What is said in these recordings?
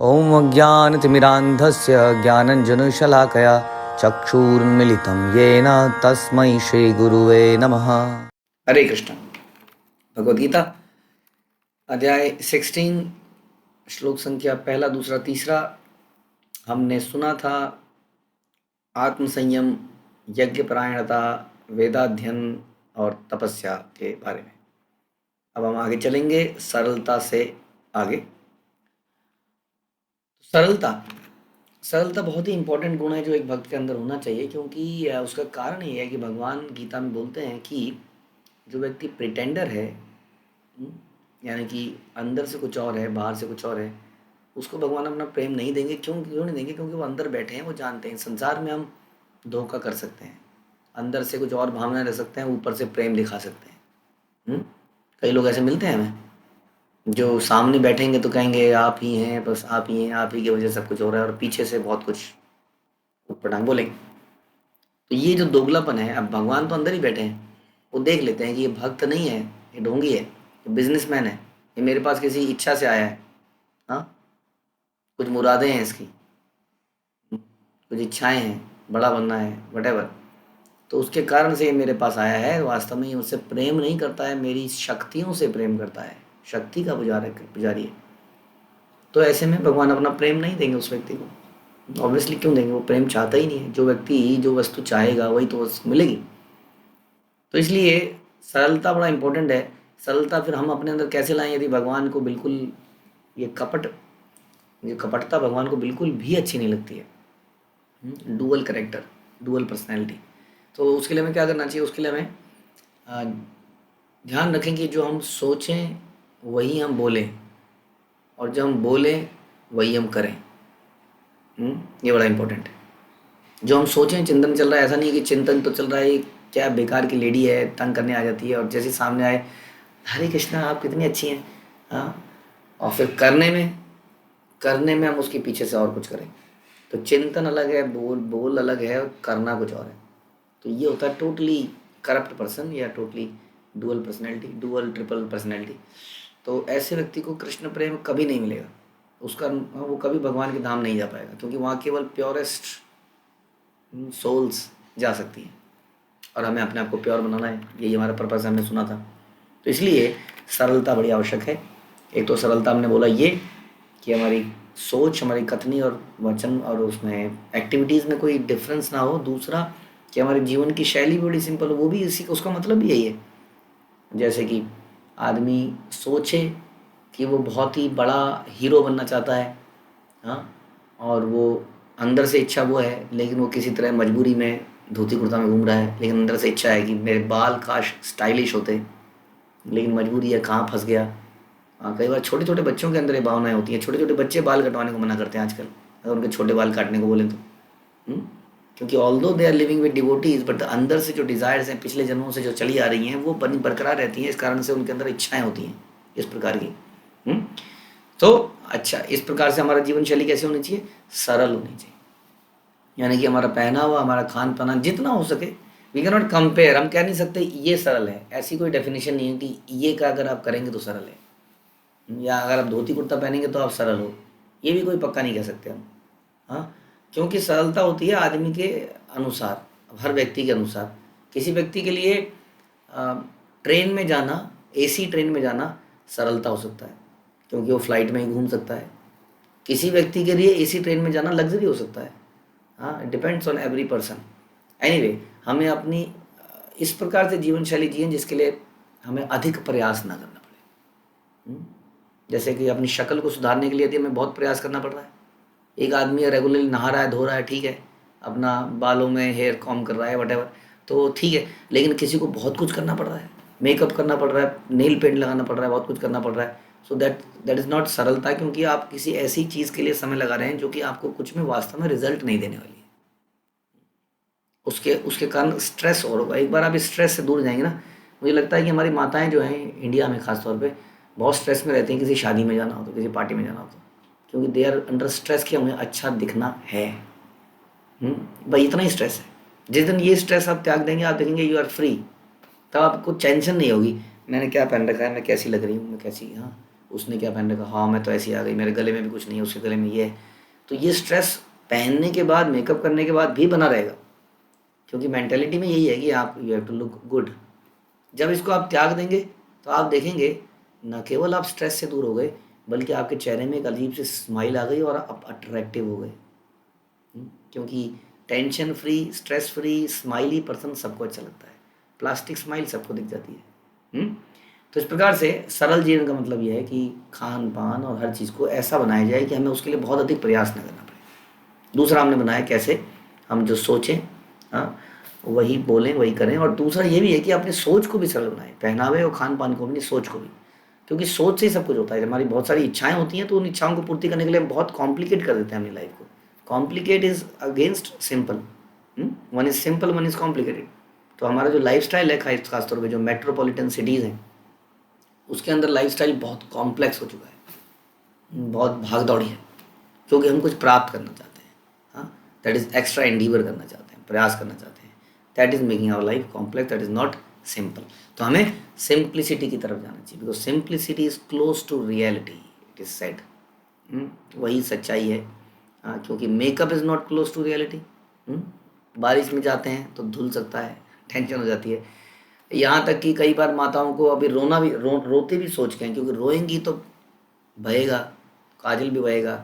ॐ अज्ञानतिमिरान्धस्य ज्ञानञ्जनशलाकया चक्षुरुन्मिलितं येन तस्मै श्रीगुरुवे नमः। हरे कृष्ण। भगवद गीता अध्याय 16 श्लोक संख्या पहला, दूसरा, तीसरा हमने सुना था। आत्मसंयम, यज्ञपरायणता, वेदाध्ययन और तपस्या के बारे में। अब हम आगे चलेंगे सरलता से आगे। सरलता बहुत ही इम्पोर्टेंट गुण है जो एक भक्त के अंदर होना चाहिए, क्योंकि उसका कारण ये है कि भगवान गीता में बोलते हैं कि जो व्यक्ति प्रिटेंडर है, यानी कि अंदर से कुछ और है बाहर से कुछ और है, उसको भगवान अपना प्रेम नहीं देंगे। क्यों नहीं देंगे? क्योंकि वो अंदर बैठे हैं, वो जानते हैं संसार में हम धोखा कर सकते हैं, अंदर से कुछ और भावनाएं रख सकते हैं, ऊपर से प्रेम दिखा सकते हैं। कई लोग ऐसे मिलते हैं हमें जो सामने बैठेंगे तो कहेंगे आप ही हैं, बस आप ही हैं, आप ही की वजह से सब कुछ हो रहा है, और पीछे से बहुत कुछ उटपटांग बोलेंगे। तो ये जो दोगलापन है, अब भगवान तो अंदर ही बैठे हैं, वो देख लेते हैं कि ये भक्त नहीं है, ये ढोंगी है, ये बिजनेसमैन है, ये मेरे पास किसी इच्छा से आया है। हाँ, कुछ मुरादें हैं इसकी, कुछ इच्छाएं हैं, बड़ा बनना है, वटेवर। तो उसके कारण से ये मेरे पास आया है। वास्तव में ये मुझसे प्रेम नहीं करता है, मेरी शक्तियों से प्रेम करता है, शक्ति का पुजारी है। तो ऐसे में भगवान अपना प्रेम नहीं देंगे उस व्यक्ति को। ऑब्वियसली क्यों देंगे? वो प्रेम चाहता ही नहीं है। जो व्यक्ति जो वस्तु चाहेगा वही तो उसको मिलेगी। तो इसलिए सरलता बड़ा इम्पोर्टेंट है। सरलता फिर हम अपने अंदर कैसे लाएं? यदि भगवान को बिल्कुल ये कपटता भगवान को बिल्कुल भी अच्छी नहीं लगती है। Dual character, dual personality. तो उसके लिए हमें क्या करना चाहिए? उसके लिए हमें ध्यान रखें कि जो हम सोचें वही हम बोलें, और जब हम बोलें वही हम करें। ये बड़ा इम्पोर्टेंट है। जो हम सोचें, चिंतन चल रहा है, ऐसा नहीं है कि चिंतन तो चल रहा है, क्या बेकार की लेडी है, तंग करने आ जाती है, और जैसे सामने आए हरे कृष्णा आप कितनी अच्छी हैं, हाँ, और फिर करने में हम उसके पीछे से और कुछ करें। तो चिंतन अलग है, बोल अलग है, और करना कुछ और है। तो ये होता है टोटली करप्ट पर्सन, या totally dual personality, dual triple personality. तो ऐसे व्यक्ति को कृष्ण प्रेम कभी नहीं मिलेगा। वो कभी भगवान के धाम नहीं जा पाएगा, क्योंकि वहाँ केवल प्योरेस्ट सोल्स जा सकती हैं, और हमें अपने आप को प्योर बनाना है। यही हमारा पर्पस हमने सुना था। तो इसलिए सरलता बड़ी आवश्यक है। एक तो सरलता हमने बोला ये कि हमारी सोच, हमारी कथनी और वचन और उसमें एक्टिविटीज़ में कोई डिफरेंस ना हो। दूसरा कि हमारे जीवन की शैली बड़ी सिंपल हो। वो भी इसी, उसका मतलब भी यही है। जैसे कि आदमी सोचे कि वो बहुत ही बड़ा हीरो बनना चाहता है, हाँ, और वो अंदर से इच्छा वो है, लेकिन वो किसी तरह मजबूरी में धोती कुर्ता में घूम रहा है, लेकिन अंदर से इच्छा है कि मेरे बाल काश स्टाइलिश होते, लेकिन मजबूरी है, कहाँ फंस गया। हाँ, कई बार छोटे छोटे बच्चों के अंदर ये भावनाएं होती हैं। छोटे छोटे बच्चे बाल कटवाने को मना करते हैं आजकल, अगर उनके छोटे बाल काटने को बोले तो। क्योंकि although they are living with devotees, but अंदर से जो डिज़ायर्स हैं पिछले जन्मों से जो चली आ रही हैं, वो बरकरार रहती हैं। इस कारण से उनके अंदर इच्छाएं होती हैं इस प्रकार की। तो अच्छा, इस प्रकार से हमारा जीवन शैली कैसे होनी चाहिए? सरल होनी चाहिए। यानी कि हमारा पहनावा, हमारा खान पाना जितना हो सके, वी कैन नॉट कंपेयर। हम कह नहीं सकते ये सरल है, ऐसी कोई डेफिनेशन नहीं है कि ये का अगर आप करेंगे तो सरल है, या अगर आप धोती कुर्ता पहनेंगे तो आप सरल हो। ये भी कोई पक्का नहीं कह सकते हम। हाँ, क्योंकि सरलता होती है आदमी के अनुसार, हर व्यक्ति के अनुसार। किसी व्यक्ति के लिए ट्रेन में जाना, एसी ट्रेन में जाना सरलता हो सकता है, क्योंकि वो फ्लाइट में ही घूम सकता है। किसी व्यक्ति के लिए एसी ट्रेन में जाना लग्जरी हो सकता है। हाँ, depends on every person. Anyway, हमें अपनी इस प्रकार से जीवन शैली जिए जिसके लिए हमें अधिक प्रयास ना करना पड़े। जैसे कि अपनी शक्ल को सुधारने के लिए यदि हमें बहुत प्रयास करना पड़ रहा है, एक आदमी रेगुलरली नहा रहा है, धो रहा है, ठीक है, अपना बालों में हेयर कॉम कर रहा है, वटेवर, तो ठीक है। लेकिन किसी को बहुत कुछ करना पड़ रहा है, मेकअप करना पड़ रहा है, नेल पेंट लगाना पड़ रहा है, बहुत कुछ करना पड़ रहा है। सो दैट इज़ नॉट सरलता, क्योंकि आप किसी ऐसी चीज़ के लिए समय लगा रहे हैं जो कि आपको कुछ में वास्तव में रिजल्ट नहीं देने वाली है। उसके कारण स्ट्रेस और होगा। एक बार आप इस स्ट्रेस से दूर जाएंगे ना, मुझे लगता है कि हमारी माताएं जो हैं इंडिया में ख़ास तौर पे बहुत स्ट्रेस में रहती हैं, किसी शादी में जाना हो तो, किसी पार्टी में जाना हो तो, क्योंकि दे आर अंडर स्ट्रेस कि हमें अच्छा दिखना है। भाई इतना ही स्ट्रेस है। जिस दिन ये स्ट्रेस आप त्याग देंगे, आप देखेंगे यू आर फ्री। तब आपको टेंशन नहीं होगी मैंने क्या पहन रखा है, मैं कैसी लग रही हूँ, मैं कैसी, हाँ, उसने क्या पहन रखा, हाँ मैं तो ऐसी आ गई, मेरे गले में भी कुछ नहीं है, उसके गले में ये है। तो ये स्ट्रेस पहनने के बाद, मेकअप करने के बाद भी बना रहेगा, क्योंकि मेंटेलिटी में यही है कि आप you have to look good. जब इसको आप त्याग देंगे तो आप देखेंगे न केवल आप स्ट्रेस से दूर हो गए, बल्कि आपके चेहरे में एक अजीब सी स्माइल आ गई और आप अट्रैक्टिव हो गए। क्योंकि tension free, stress free, smiley person सबको अच्छा लगता है। प्लास्टिक स्माइल सबको दिख जाती है। तो इस प्रकार से सरल जीवन का मतलब यह है कि खान पान और हर चीज़ को ऐसा बनाया जाए कि हमें उसके लिए बहुत अधिक प्रयास न करना पड़े। दूसरा हमने बनाया कैसे, हम जो सोचें, हाँ, वही बोलें वही करें। और दूसरा ये भी है कि अपनी सोच को भी सरल बनाएं, पहनावे और खान पान को भी नहीं, सोच को भी। क्योंकि सोच से ही सब कुछ होता है। हमारी बहुत सारी इच्छाएं होती हैं, तो उन इच्छाओं को पूर्ति करने के लिए हम बहुत कॉम्प्लिकेट कर देते हैं अपनी लाइफ को। Complicate is against simple. One is simple, one is complicated. तो हमारा जो लाइफ स्टाइल है, खासतौर पर जो मेट्रोपॉलिटन सिटीज़ हैं, उसके अंदर लाइफ स्टाइल बहुत कॉम्प्लेक्स हो चुका है, बहुत भाग दौड़ी है, क्योंकि हम कुछ प्राप्त करना चाहते हैं। हाँ, दैट इज़ एक्स्ट्रा एंडीवर करना चाहते हैं, प्रयास करना चाहते हैं। That is making our life complex, that is not simple. तो हमें सिंप्लिसिटी की तरफ जाना चाहिए, because simplicity is close to reality, it is said. वही सच्चाई है। हाँ, क्योंकि makeup is not close to reality. बारिश में जाते हैं तो धुल सकता है, टेंशन हो जाती है। यहाँ तक कि कई बार माताओं को अभी रोना भी रोते भी सोच के हैं, क्योंकि रोएंगी तो बहेगा, काजल भी बहेगा,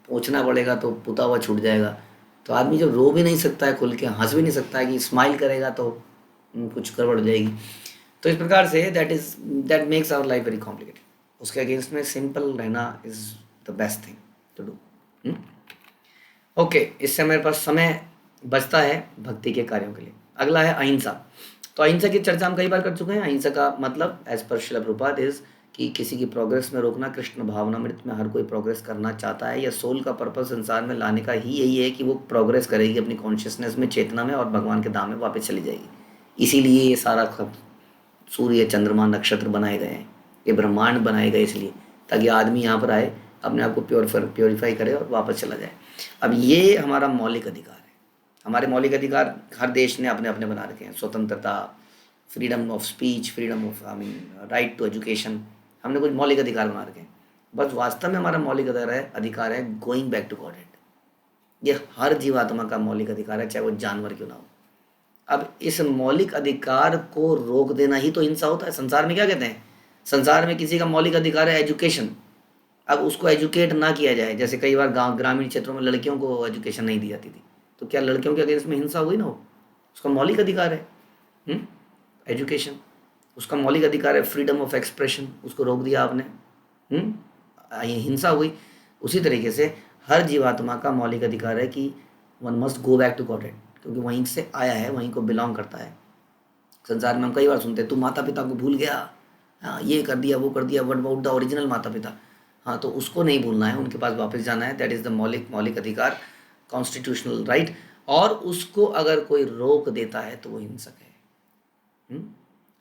पोंछना पड़ेगा तो पुता हुआ छूट जाएगा। तो आदमी जब रो भी नहीं सकता है खुल के, हंस भी नहीं सकता है कि स्माइल करेगा तो कुछ गड़बड़ हो जाएगी। तो इस प्रकार से that makes our life very complicated. उसके अगेंस्ट में सिंपल रहना is the best thing to do. Okay, इससे मेरे पास समय बचता है भक्ति के कार्यों के लिए। अगला है अहिंसा। तो अहिंसा की चर्चा हम कई बार कर चुके हैं। अहिंसा का मतलब as per Srila Prabhupada is कि किसी की प्रोग्रेस में रोकना। कृष्ण भावनामृत में हर कोई प्रोग्रेस करना चाहता है, या सोल का पर्पस संसार में लाने का ही यही है कि वो प्रोग्रेस करेगी अपनी कॉन्शियसनेस में, चेतना में, और भगवान के धाम में वापस चली जाएगी। इसीलिए ये सारा सूर्य, चंद्रमा, नक्षत्र बनाए गए हैं, ये ब्रह्मांड बनाए गए इसलिए, ताकि आदमी यहाँ पर आए, अपने आप को प्योरीफाई करे और वापस चला जाए। अब ये हमारा मौलिक अधिकार है। हमारे मौलिक अधिकार हर देश ने अपने अपने बना रखे हैं। स्वतंत्रता, freedom of speech, freedom of right to education, हमने कुछ मौलिक अधिकार बना रखे हैं। बस वास्तव में हमारा मौलिक अधिकार है going back to Godhead. ये हर जीवात्मा का मौलिक अधिकार है, चाहे वो जानवर क्यों ना हो। अब इस मौलिक अधिकार को रोक देना ही तो हिंसा होता है। संसार में क्या कहते हैं, संसार में किसी का मौलिक अधिकार है एजुकेशन। अब उसको एजुकेट ना किया जाए, जैसे कई बार गांव ग्रामीण क्षेत्रों में लड़कियों को एजुकेशन नहीं दी जाती थी, तो क्या लड़कियों के अगेंस्ट में हिंसा हुई ना हो? उसका मौलिक अधिकार है एजुकेशन। उसका मौलिक अधिकार है फ्रीडम ऑफ एक्सप्रेशन, उसको रोक दिया आपने, हिंसा हुई। उसी तरीके से हर जीवात्मा का मौलिक अधिकार है कि one must go back to Godhead, क्योंकि वहीं से आया है, वहीं को बिलोंग करता है। संसार में हम कई बार सुनते हैं, तू माता पिता को भूल गया, हाँ ये कर दिया वो कर दिया, व्हाट अबाउट द ओरिजिनल माता पिता? हाँ, तो उसको नहीं भूलना है, उनके पास वापस जाना है। दैट इज़ द मौलिक अधिकार, कॉन्स्टिट्यूशनल राइट। और उसको अगर कोई रोक देता है तो वो हिंसक है।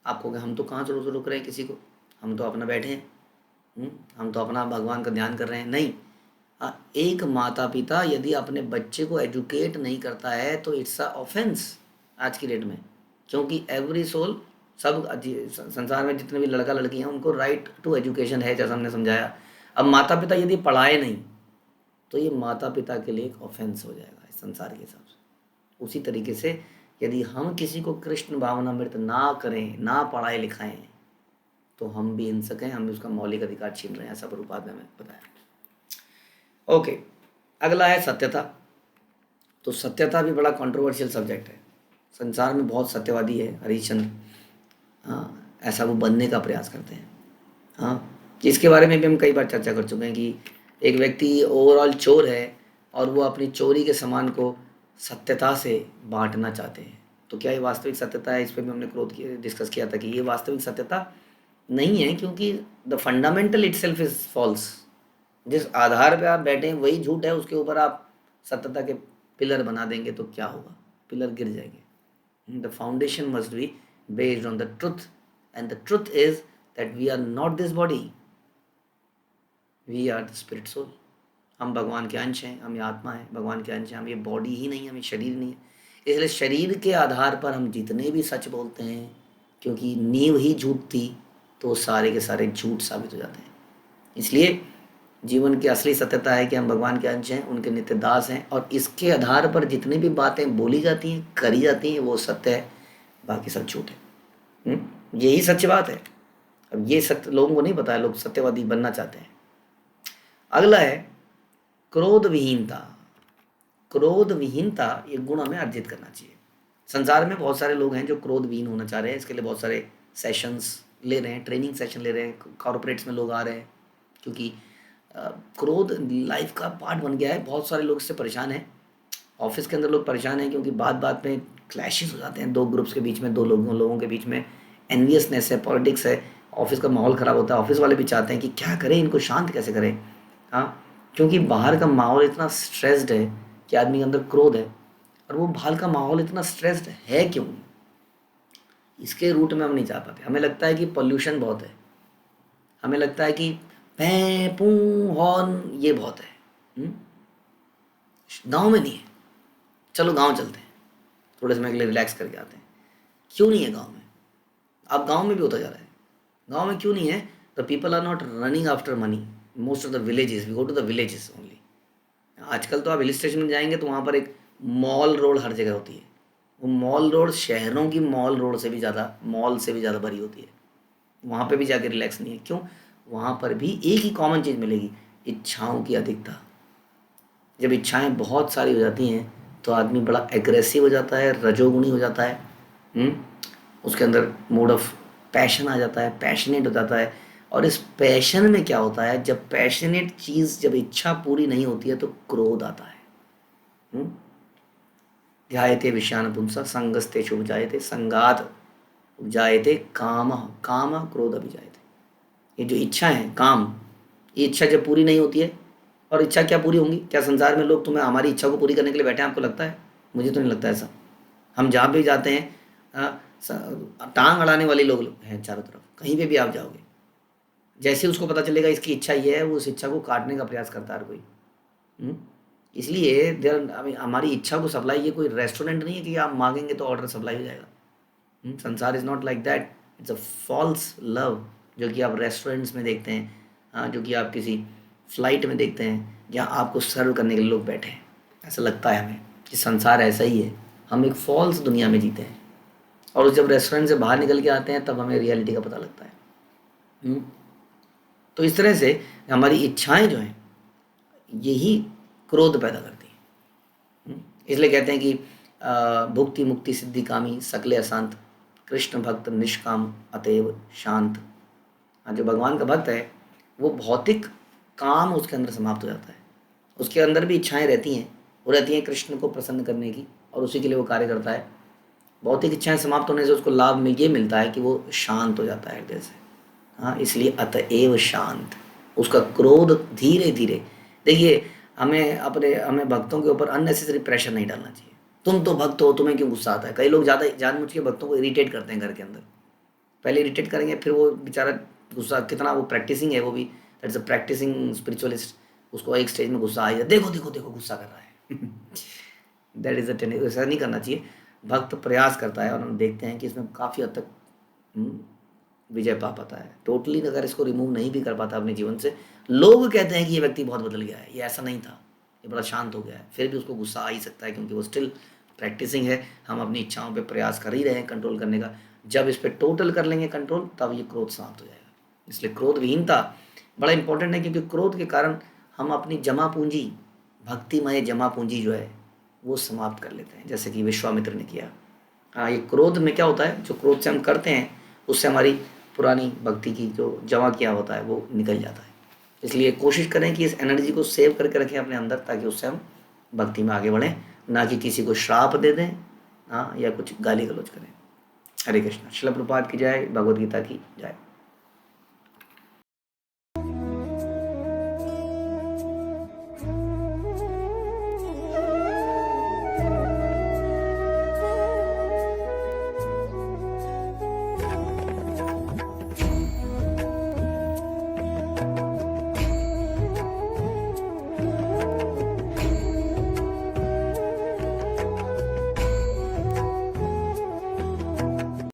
आपको क्या, हम तो कहाँ से रोक रहे हैं किसी को, हम तो अपना बैठे हैं, हम तो अपना भगवान का ध्यान कर रहे हैं। नहीं, एक माता पिता यदि अपने बच्चे को एजुकेट नहीं करता है तो इट्स अ ऑफेंस आज की डेट में। क्योंकि एवरी सोल, सब संसार में जितने भी लड़का लड़की हैं उनको राइट टू एजुकेशन है, जैसा हमने समझाया। अब माता पिता यदि पढ़ाए नहीं तो ये माता पिता के लिए एक ऑफेंस हो जाएगा इस संसार के हिसाब से। उसी तरीके से यदि हम किसी को कृष्ण भावनामृत ना करें, ना पढ़ाए लिखाएं, तो हम भी हिंसक हैं, हम भी उसका मौलिक अधिकार छीन रहे हैं, ऐसा प्रभुपाद ने बताया। ओके, अगला है सत्यता। तो सत्यता भी बड़ा कंट्रोवर्शियल सब्जेक्ट है। संसार में बहुत सत्यवादी है, हरिश्चंद्र, हाँ, ऐसा वो बनने का प्रयास करते हैं। हाँ, इसके बारे में भी हम कई बार चर्चा कर चुके हैं कि एक व्यक्ति ओवरऑल चोर है और वो अपनी चोरी के सामान को सत्यता से बांटना चाहते हैं। तो क्या ये वास्तविक सत्यता है? इस पर भी हमने डिस्कस किया था कि ये वास्तविक सत्यता नहीं है, क्योंकि the fundamental itself is false. जिस आधार पे आप बैठे हैं वही झूठ है, उसके ऊपर आप सत्यता के पिलर बना देंगे तो क्या होगा? पिलर गिर जाएंगे। The foundation must be based on the truth, and the truth is that we are not this body, we are the spirit soul. हम भगवान के अंश हैं, हम ये आत्मा है, भगवान के अंश हैं, हम ये बॉडी ही नहीं, हम ये शरीर नहीं है। इसलिए शरीर के आधार पर हम जितने भी सच बोलते हैं, क्योंकि नींव ही झूठ थी, तो सारे के सारे झूठ साबित हो जाते हैं। इसलिए जीवन की असली सत्यता है कि हम भगवान के अंश हैं, उनके नित्य दास हैं, और इसके आधार पर जितनी भी बातें बोली जाती हैं, करी जाती हैं, वो सत्य है, बाकी सब झूठ है। यही सच्ची बात है। अब ये सत्य लोगों को नहीं पता है, लोग सत्यवादी बनना चाहते हैं। अगला है क्रोध विहीनता। क्रोध विहीनता ये गुण हमें अर्जित करना चाहिए। संसार में बहुत सारे लोग हैं जो क्रोध विहीन होना चाह रहे हैं, इसके लिए बहुत सारे सेशंस ले रहे हैं, ट्रेनिंग सेशन ले रहे हैं, कॉर्पोरेट्स में लोग आ रहे हैं, क्योंकि क्रोध लाइफ का पार्ट बन गया है। बहुत सारे लोग इससे परेशान हैं। ऑफिस के अंदर लोग परेशान हैं क्योंकि बात बात में क्लैशेस हो जाते हैं, दो ग्रुप्स के बीच में, दो लोगों के बीच में एनवियसनेस है, पॉलिटिक्स है, ऑफिस का माहौल ख़राब होता है। ऑफिस वाले भी चाहते हैं कि क्या करें, इनको शांत कैसे करें। हाँ, क्योंकि बाहर का माहौल इतना स्ट्रेस्ड है कि आदमी के अंदर क्रोध है। और वो बाहर का माहौल इतना स्ट्रेस्ड है क्यों, इसके रूट में हम नहीं जा पाते। हमें लगता है कि पोल्यूशन बहुत है, हमें लगता है कि भैं पू हॉर्न ये बहुत है। गांव में नहीं है, चलो गांव चलते हैं, थोड़े समय के लिए रिलैक्स करके आते हैं। क्यों नहीं है गांव में? अब गांव में भी होता जा रहा है। गांव में क्यों नहीं है? The people are not running after money. Most of the villages, we go to the villages only. आजकल तो आप हिल स्टेशन में जाएंगे तो वहाँ पर एक मॉल रोड हर जगह होती है। वो मॉल रोड शहरों की मॉल रोड से भी ज़्यादा, मॉल से भी ज़्यादा भरी होती है। वहाँ पे भी जाके रिलैक्स नहीं है। क्यों? वहाँ पर भी एक ही कॉमन चीज़ मिलेगी, इच्छाओं की अधिकता। जब इच्छाएं बहुत सारी हो जाती हैं तो आदमी बड़ा एग्रेसिव हो जाता है, रजोगुणी हो जाता है। हुँ? उसके अंदर मोड ऑफ पैशन आ जाता है, पैशनेट हो जाता है। और इस पैशन में क्या होता है, जब पैशनेट चीज़, जब इच्छा पूरी नहीं होती है तो क्रोध आता है। ध्यायते विषयान पुंसा संगस्ते शुभ जायते संगात उपजायते काम काम क्रोध अभिजायते। ये जो इच्छा है, काम, ये इच्छा जब पूरी नहीं होती है, और इच्छा क्या पूरी होंगी? क्या संसार में लोग तुम्हें हमारी इच्छा को पूरी करने के लिए बैठे हैं? आपको लगता है? मुझे तो नहीं लगता ऐसा। हम जहाँ भी जाते हैं, टांग अड़ाने वाले लोग हैं चारों तरफ। कहीं पे भी आप जाओगे, जैसे उसको पता चलेगा इसकी इच्छा ये है, वो उस इच्छा को काटने का प्रयास करता है हर कोई। हम्म? इसलिए देर हमारी इच्छा को सप्लाई, ये कोई रेस्टोरेंट नहीं है कि आप मांगेंगे तो ऑर्डर सप्लाई हो जाएगा। संसार is not like that. It's a false love जो कि आप रेस्टोरेंट्स में देखते हैं, हाँ, जो कि आप किसी फ्लाइट में देखते हैं जहाँ आपको सर्व करने के लिए लोग बैठे हैं। ऐसा लगता है हमें कि संसार ऐसा ही है, हम एक फॉल्स दुनिया में जीते हैं। और जब रेस्टोरेंट से बाहर निकल के आते हैं तब हमें रियलिटी का पता लगता है। तो इस तरह से हमारी इच्छाएं जो हैं यही क्रोध पैदा करती हैं। इसलिए कहते हैं कि भुक्ति मुक्ति सिद्धि कामी सकले अशांत, कृष्ण भक्त निष्काम अतएव शांत। जो भगवान का भक्त है वो भौतिक काम उसके अंदर समाप्त हो जाता है। उसके अंदर भी इच्छाएं रहती हैं, वो रहती हैं कृष्ण को प्रसन्न करने की, और उसी के लिए वो कार्य करता है। भौतिक इच्छाएं समाप्त होने से उसको लाभ में ये मिलता है कि वो शांत हो जाता है हृदय से। हाँ, इसलिए अतएव शांत। उसका क्रोध धीरे धीरे, देखिए, हमें भक्तों के ऊपर अननेसेसरी प्रेशर नहीं डालना चाहिए। तुम तो भक्त हो, तुम्हें क्यों गुस्सा आता है? कई लोग ज़्यादा जानबूझ के भक्तों को इरिटेट करते हैं घर के अंदर। पहले इरिटेट करेंगे, फिर वो बेचारा गुस्सा, कितना वो प्रैक्टिसिंग है, वो भी दैट्स अ प्रैक्टिसिंग स्पिरिचुअलिस्ट, उसको एक स्टेज में गुस्सा आ जाए, देखो देखो देखो गुस्सा कर रहा है। That is a tendency. ऐसा नहीं करना चाहिए। भक्त प्रयास करता है और हम देखते हैं कि इसमें काफ़ी हद तक विजय पा पाता है। टोटली अगर इसको रिमूव नहीं भी कर पाता अपने जीवन से, लोग कहते हैं कि ये व्यक्ति बहुत बदल गया है, ये ऐसा नहीं था, ये बड़ा शांत हो गया है, फिर भी उसको गुस्सा आ ही सकता है क्योंकि वो स्टिल प्रैक्टिसिंग है। हम अपनी इच्छाओं पे प्रयास कर ही रहे हैं कंट्रोल करने का। जब इस पर टोटल कर लेंगे कंट्रोल, तब ये क्रोध समाप्त हो जाएगा। इसलिए क्रोध विहीनता बड़ा इंपॉर्टेंट है, क्योंकि क्रोध के कारण हम अपनी जमा पूंजी, भक्तिमय जमा पूंजी जो है वो समाप्त कर लेते हैं, जैसे कि विश्वामित्र ने किया। हाँ, ये क्रोध में क्या होता है, जो क्रोध से हम करते हैं उससे हमारी पुरानी भक्ति की जो जमा किया होता है वो निकल जाता है। इसलिए कोशिश करें कि इस एनर्जी को सेव करके रखें अपने अंदर, ताकि उससे हम भक्ति में आगे बढ़ें, ना कि किसी को श्राप दे दें, हाँ, या कुछ गाली गलौज करें। हरे कृष्ण। श्रील प्रभुपाद की जय, भगवद गीता की जय।